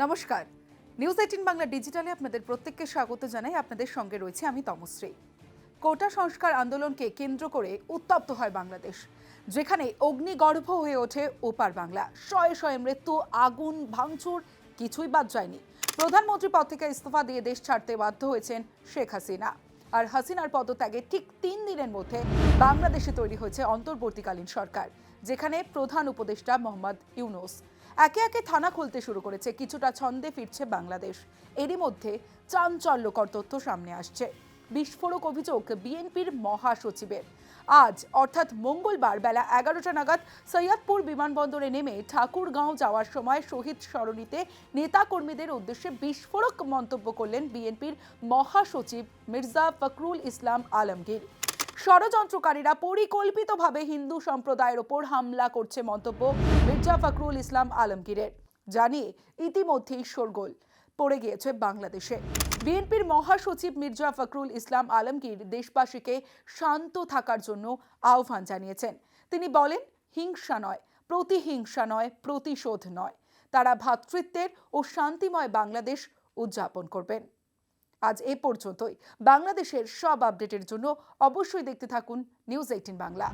নমস্কার। নিউজ 18 বাংলা ডিজিটালে আপনাদের প্রত্যেককে স্বাগত জানাই। আপনাদের সঙ্গে রয়েছে আমি তমশ্রী। কোটা সংস্কার আন্দোলনকে কেন্দ্র করে উত্তপ্ত হয় বাংলাদেশ, যেখানে অগ্নিগর্ভ হয়ে ওঠে ওপার বাংলা। শয়ে শয়ে মৃত্যু, আগুন, ভাঙচুর, কিছুই বাদ যায়নি। প্রধানমন্ত্রী পদ থেকে ইস্তফা দিয়ে দেশ ছাড়তে বাধ্য হয়েছেন শেখ হাসিনা। আর হাসিনার পদত্যাগে ঠিক 3 দিনের মধ্যে বাংলাদেশে তৈরি হয়েছে অন্তর্বর্তীকালীন সরকার, যেখানে প্রধান উপদেষ্টা মোহাম্মদ ইউনূস। একে একে থানা খুলতে শুরু করেছে, কিছুটা ছন্দে ফিরছে বাংলাদেশ। এরই মধ্যে চাঞ্চল্যকর তথ্য সামনে আসছে। বিস্ফোরক অভিযোগ বিএনপির মহাসচিবের। আজ অর্থাৎ মঙ্গলবার বেলা 11টা নাগাদ সৈয়দপুর বিমানবন্দরে নেমে ঠাকুরগাঁও যাওয়ার সময় শহীদ সরণিতে নেতাকর্মীদের উদ্দেশ্যে বিস্ফোরক মন্তব্য করলেন বিএনপির মহাসচিব মির্জা ফখরুল ইসলাম আলমগীর। ষড়যন্ত্রকারীরা পরিকল্পিতভাবে হিন্দু সম্প্রদায়ের ওপর হামলা করছে মন্তব্য মির্জা ফখরুল ইসলাম আলমগীরের। জানিয়ে ইতিমধ্যেই শোরগোল পড়ে গিয়েছে বাংলাদেশে। বিএনপির মহাসচিব মির্জা ফখরুল ইসলাম আলমগীর দেশবাসীকে শান্ত থাকার জন্য আহ্বান জানিয়েছেন। তিনি বলেন, হিংসা নয়, প্রতিহিংসা নয়, প্রতিশোধ নয়। তারা ভ্রাতৃত্বের ও শান্তিময় বাংলাদেশ উদযাপন করবেন। আজ এ পর্যন্তই। বাংলাদেশের সব আপডেটের জন্য অবশ্যই দেখতে থাকুন নিউজ 18 বাংলা।